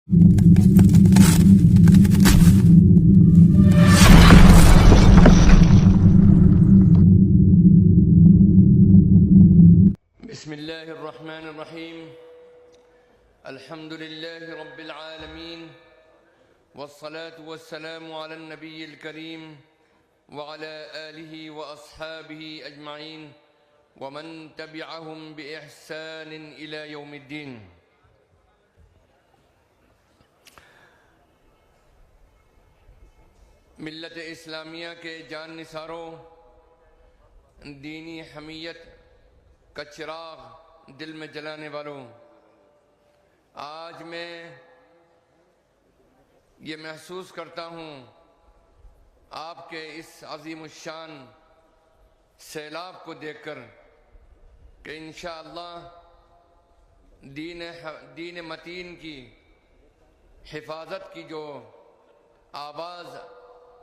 بسم الله الرحمن الرحيم. الحمد لله رب العالمين، والصلاة والسلام على النبي الكريم وعلى آله وأصحابه أجمعين ومن تبعهم بإحسان إلى يوم الدين. ملت اسلامیہ کے جان نثاروں، دینی حمیت کا چراغ دل میں جلانے والوں، آج میں یہ محسوس کرتا ہوں آپ کے اس عظیم الشان سیلاب کو دیکھ کر کہ انشاءاللہ دین متین کی حفاظت کی جو آواز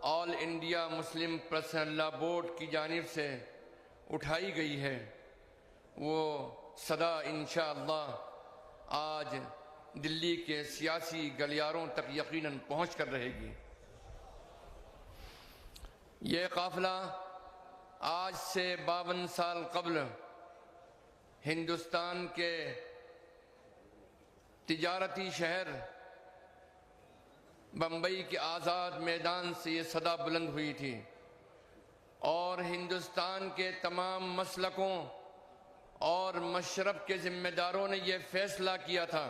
آل انڈیا مسلم پرسنل لا بورڈ کی جانب سے اٹھائی گئی ہے، وہ صدا انشاءاللہ آج دلی کے سیاسی گلیاروں تک یقیناً پہنچ کر رہے گی۔ یہ قافلہ آج سے 52 سال قبل ہندوستان کے تجارتی شہر بمبئی کے آزاد میدان سے یہ صدا بلند ہوئی تھی، اور ہندوستان کے تمام مسلکوں اور مشرب کے ذمہ داروں نے یہ فیصلہ کیا تھا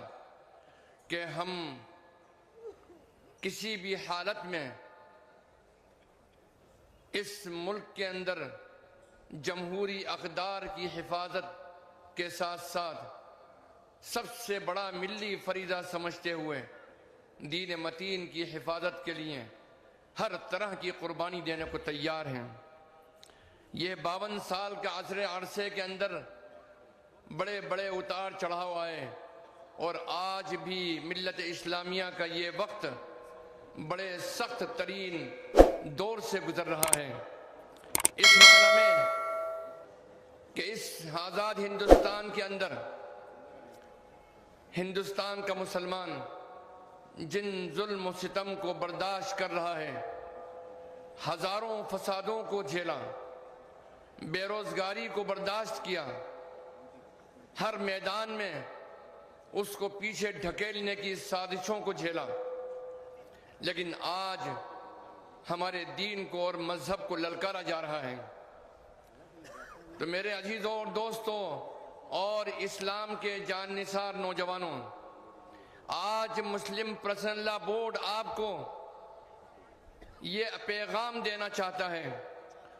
کہ ہم کسی بھی حالت میں اس ملک کے اندر جمہوری اقدار کی حفاظت کے ساتھ ساتھ سب سے بڑا ملی فریضہ سمجھتے ہوئے دین متین کی حفاظت کے لیے ہر طرح کی قربانی دینے کو تیار ہیں۔ یہ 52 سال کے عرصے کے اندر بڑے بڑے اتار چڑھاؤ آئے، اور آج بھی ملت اسلامیہ کا یہ وقت بڑے سخت ترین دور سے گزر رہا ہے، اس معنی میں کہ اس آزاد ہندوستان کے اندر ہندوستان کا مسلمان جن ظلم و ستم کو برداشت کر رہا ہے، ہزاروں فسادوں کو جھیلا، بے روزگاری کو برداشت کیا، ہر میدان میں اس کو پیچھے ڈھکیلنے کی سازشوں کو جھیلا، لیکن آج ہمارے دین کو اور مذہب کو للکارا جا رہا ہے۔ تو میرے عزیزوں اور دوستوں اور اسلام کے جان نثار نوجوانوں، آج مسلم پرسنل لا بورڈ آپ کو یہ پیغام دینا چاہتا ہے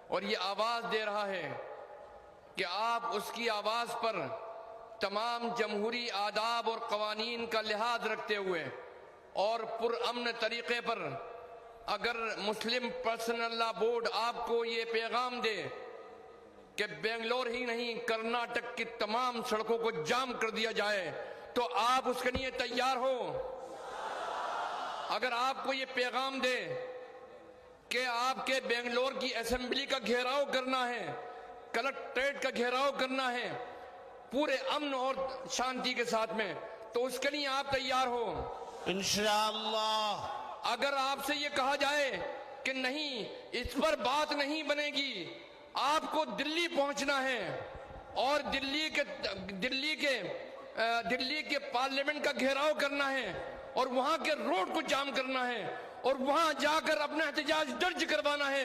اور یہ آواز دے رہا ہے کہ آپ اس کی آواز پر تمام جمہوری آداب اور قوانین کا لحاظ رکھتے ہوئے اور پرامن طریقے پر اگر مسلم پرسنل لا بورڈ آپ کو یہ پیغام دے کہ بنگلور ہی نہیں کرناٹک کی تمام سڑکوں کو جام کر دیا جائے تو آپ اس کے لیے تیار ہو؟ اگر آپ کو یہ پیغام دے کہ آپ کے بنگلور کی اسمبلی کا گھیراؤ کرنا ہے، کلکٹریٹ کا گھیراؤ کرنا ہے پورے امن اور شانتی کے ساتھ میں، تو اس کے لیے آپ تیار ہو؟ انشاءاللہ۔ اگر آپ سے یہ کہا جائے کہ نہیں اس پر بات نہیں بنے گی، آپ کو دلی پہنچنا ہے اور دلی کے پارلیمنٹ کا گھیراؤ کرنا ہے اور وہاں کے روڈ کو جام کرنا ہے اور وہاں جا کر اپنا احتجاج درج کروانا ہے،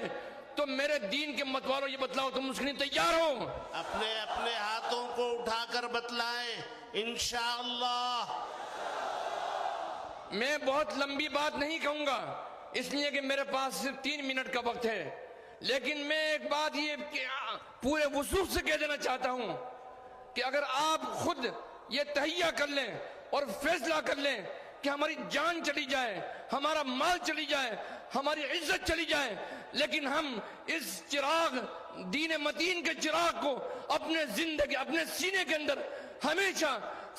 تو میرے دین کے متوالوں یہ بتلاؤ تم اس کے لیے تیار ہو؟ اپنے اپنے ہاتھوں کو اٹھا کر بتلائیں انشاءاللہ۔ میں بہت لمبی بات نہیں کہوں گا اس لیے کہ میرے پاس صرف 3 منٹ کا وقت ہے، لیکن میں ایک بات یہ پورے وضوح سے کہہ دینا چاہتا ہوں کہ اگر آپ خود یہ تہیہ کر لیں اور فیصلہ کر لیں کہ ہماری جان چلی جائے، ہمارا مال چلی جائے، ہماری عزت چلی جائے، لیکن ہم اس چراغ دین متین کے چراغ کو اپنے زندگی اپنے سینے کے اندر ہمیشہ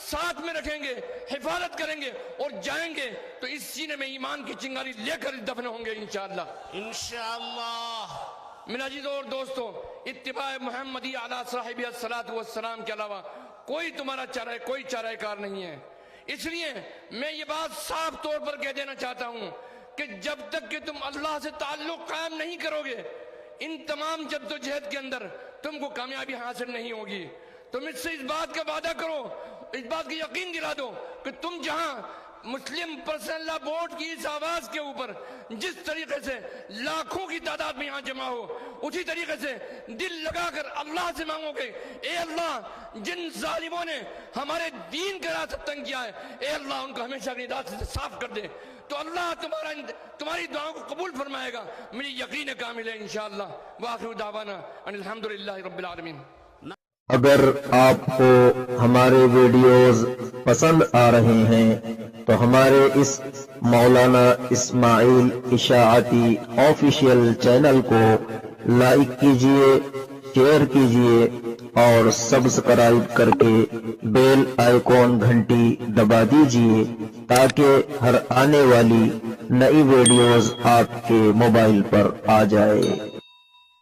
ساتھ میں رکھیں گے، حفاظت کریں گے اور جائیں گے تو اس سینے میں ایمان کی چنگاری لے کر دفن ہوں گے انشاءاللہ۔ انشاءاللہ۔ میرے عزیزوں اور دوستوں، اتباع محمدی علی صاحب الصلاۃ والسلام کے علاوہ کوئی تمہارا کوئی چارہ کار نہیں ہے۔ اس لیے میں یہ بات صاف طور پر کہہ دینا چاہتا ہوں کہ جب تک کہ تم اللہ سے تعلق قائم نہیں کرو گے ان تمام جدوجہد کے اندر تم کو کامیابی حاصل نہیں ہوگی. تم اس سے اس بات کا وعدہ کرو, اس بات کی یقین دلا دو کہ تم جہاں مسلم پرسنل لا بورڈ کی اس آواز کے اوپر جس طریقے سے لاکھوں کی تعداد میں یہاں جمع ہو, اسی طریقے سے دل لگا کر اللہ سے مانگو گے, اے اللہ جن ظالموں نے ہمارے دین کا راستہ تنگ کیا ہے, اے اللہ ان کو ہمیشہ اپنی راستے سے صاف کر دے, تو اللہ تمہاری دعاؤں کو قبول فرمائے گا. میری یقین کامل ہے انشاءاللہ. وآخر دعوانا ان الحمدللہ رب العالمین. اگر آپ کو ہمارے ویڈیوز پسند آ رہے ہیں تو ہمارے اس مولانا اسماعیل اشاعتی آفیشیل چینل کو لائک کیجئے, شیئر کیجئے اور سبسکرائب کر کے بیل آئیکن گھنٹی دبا دیجئے تاکہ ہر آنے والی نئی ویڈیوز آپ کے موبائل پر آ جائے.